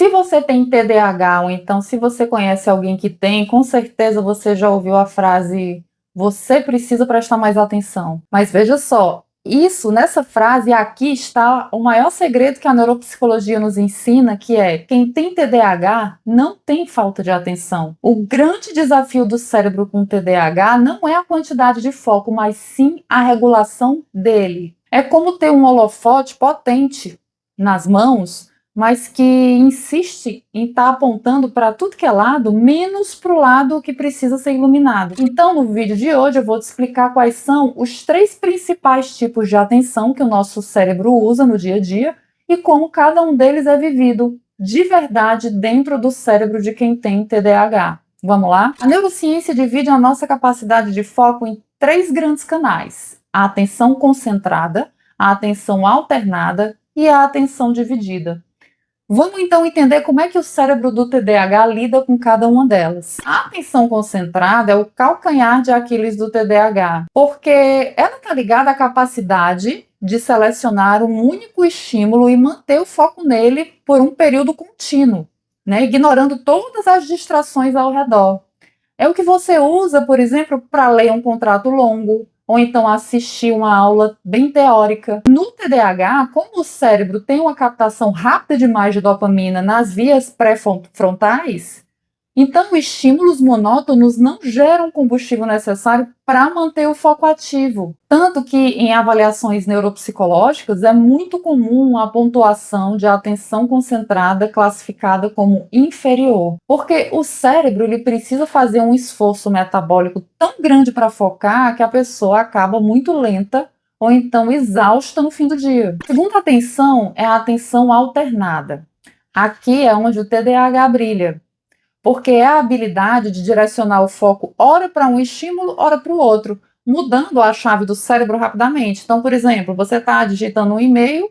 Se você tem TDAH ou então se você conhece alguém que tem, com certeza você já ouviu a frase: "Você precisa prestar mais atenção". Mas veja só, nessa frase aqui está o maior segredo que a neuropsicologia nos ensina, que é: quem tem TDAH não tem falta de atenção. O grande desafio do cérebro com TDAH não é a quantidade de foco, mas sim a regulação dele. É como ter um holofote potente nas mãos, mas que insiste em estar apontando para tudo que é lado, menos para o lado que precisa ser iluminado. Então, no vídeo de hoje, eu vou te explicar quais são os 3 principais tipos de atenção que o nosso cérebro usa no dia a dia e como cada um deles é vivido de verdade dentro do cérebro de quem tem TDAH. Vamos lá? A neurociência divide a nossa capacidade de foco em 3 grandes canais: a atenção concentrada, a atenção alternada e a atenção dividida. Vamos então entender como é que o cérebro do TDAH lida com cada uma delas. A atenção concentrada é o calcanhar de Aquiles do TDAH, porque ela está ligada à capacidade de selecionar um único estímulo e manter o foco nele por um período contínuo, né, ignorando todas as distrações ao redor. É o que você usa, por exemplo, para ler um contrato longo, ou então assistir uma aula bem teórica. No TDAH, como o cérebro tem uma captação rápida demais de dopamina nas vias pré-frontais, então estímulos monótonos não geram o combustível necessário para manter o foco ativo. Tanto que em avaliações neuropsicológicas é muito comum a pontuação de atenção concentrada classificada como inferior, porque o cérebro ele precisa fazer um esforço metabólico tão grande para focar que a pessoa acaba muito lenta ou então exausta no fim do dia. A segunda atenção é a atenção alternada. Aqui é onde o TDAH brilha, porque é a habilidade de direcionar o foco ora para um estímulo, ora para o outro, mudando a chave do cérebro rapidamente. Então, por exemplo, você está digitando um e-mail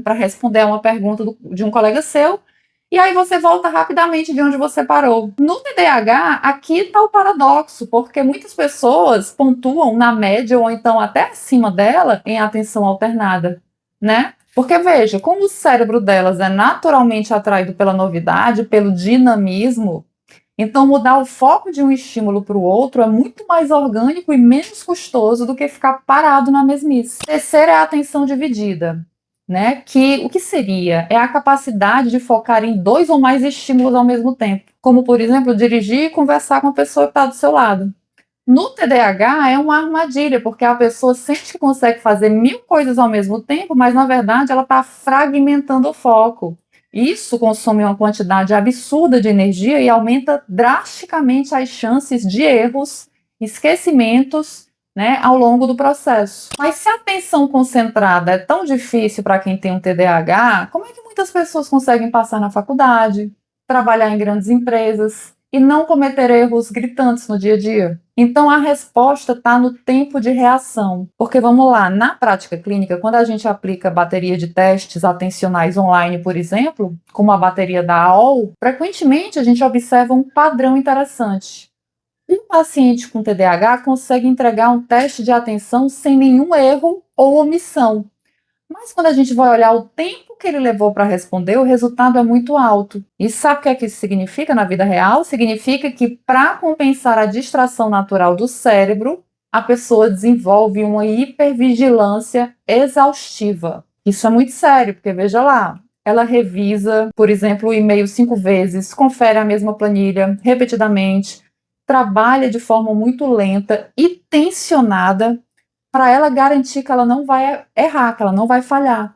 para responder a uma pergunta de um colega seu, e aí você volta rapidamente de onde você parou. No TDAH, aqui está o paradoxo, porque muitas pessoas pontuam na média ou então até acima dela em atenção alternada, né? Porque veja, como o cérebro delas é naturalmente atraído pela novidade, pelo dinamismo, então mudar o foco de um estímulo para o outro é muito mais orgânico e menos custoso do que ficar parado na mesmice. Terceira é a atenção dividida, né? Que o que seria? É a capacidade de focar em 2 ou mais estímulos ao mesmo tempo, como por exemplo dirigir e conversar com a pessoa que está do seu lado. No TDAH é uma armadilha, porque a pessoa sente que consegue fazer 1000 coisas ao mesmo tempo, mas na verdade ela está fragmentando o foco. Isso consome uma quantidade absurda de energia e aumenta drasticamente as chances de erros, esquecimentos, né, ao longo do processo. Mas se a atenção concentrada é tão difícil para quem tem um TDAH, como é que muitas pessoas conseguem passar na faculdade, trabalhar em grandes empresas e não cometer erros gritantes no dia a dia? Então a resposta está no tempo de reação, porque vamos lá, na prática clínica, quando a gente aplica bateria de testes atencionais online, por exemplo, como a bateria da AOL, frequentemente a gente observa um padrão interessante. Um paciente com TDAH consegue entregar um teste de atenção sem nenhum erro ou omissão. Mas quando a gente vai olhar o tempo que ele levou para responder, o resultado é muito alto. E sabe o que é que isso significa na vida real? Significa que, para compensar a distração natural do cérebro, a pessoa desenvolve uma hipervigilância exaustiva. Isso é muito sério, porque veja lá, ela revisa, por exemplo, o e-mail 5 vezes, confere a mesma planilha repetidamente, trabalha de forma muito lenta e tensionada para ela garantir que ela não vai errar, que ela não vai falhar.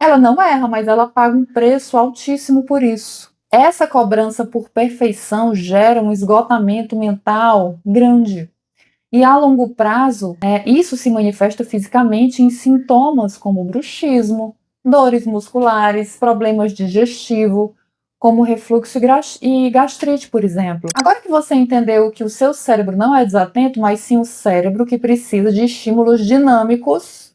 Ela não erra, mas ela paga um preço altíssimo por isso. Essa cobrança por perfeição gera um esgotamento mental grande. E a longo prazo, isso se manifesta fisicamente em sintomas como bruxismo, dores musculares, problemas digestivos, como refluxo e gastrite, por exemplo. Agora que você entendeu que o seu cérebro não é desatento, mas sim o cérebro que precisa de estímulos dinâmicos,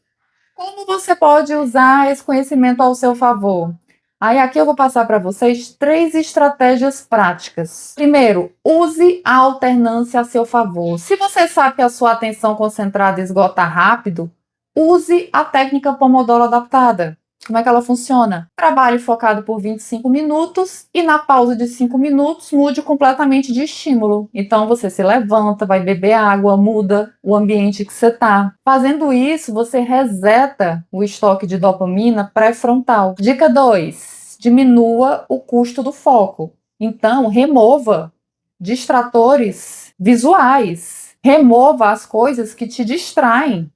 como você pode usar esse conhecimento ao seu favor? Aí aqui eu vou passar para vocês 3 estratégias práticas. Primeiro, use a alternância a seu favor. Se você sabe que a sua atenção concentrada esgota rápido, use a técnica Pomodoro adaptada. Como é que ela funciona? Trabalhe focado por 25 minutos e na pausa de 5 minutos mude completamente de estímulo. Então você se levanta, vai beber água, muda o ambiente que você está. Fazendo isso, você reseta o estoque de dopamina pré-frontal. Dica 2: diminua o custo do foco. Então, remova distratores visuais. Remova as coisas que te distraem,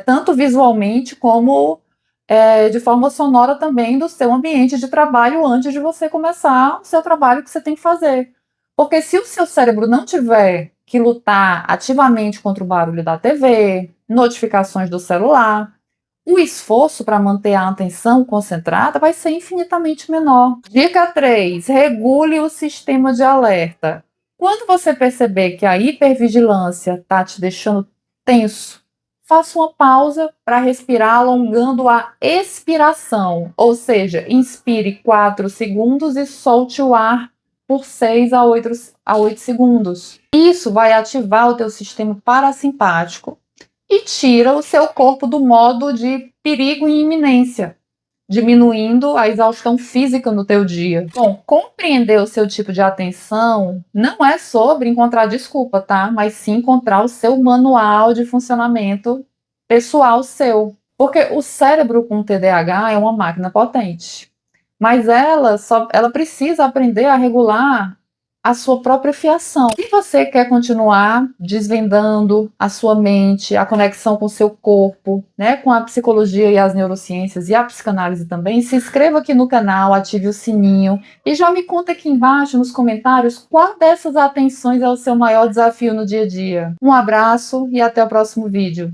tanto visualmente como de forma sonora também do seu ambiente de trabalho antes de você começar o seu trabalho que você tem que fazer. Porque se o seu cérebro não tiver que lutar ativamente contra o barulho da TV, notificações do celular, o esforço para manter a atenção concentrada vai ser infinitamente menor. Dica 3: regule o sistema de alerta. Quando você perceber que a hipervigilância está te deixando tenso, faça uma pausa para respirar, alongando a expiração. Ou seja, inspire 4 segundos e solte o ar por 6 a 8 segundos. Isso vai ativar o teu sistema parasimpático e tira o seu corpo do modo de perigo e iminência, diminuindo a exaustão física no teu dia. Bom, compreender o seu tipo de atenção não é sobre encontrar desculpa, tá? Mas sim encontrar o seu manual de funcionamento pessoal seu. Porque o cérebro com TDAH é uma máquina potente, mas ela precisa aprender a regular a sua própria fiação. Se você quer continuar desvendando a sua mente, a conexão com o seu corpo, né, com a psicologia e as neurociências e a psicanálise também, se inscreva aqui no canal, ative o sininho e já me conta aqui embaixo nos comentários qual dessas atenções é o seu maior desafio no dia a dia. Um abraço e até o próximo vídeo.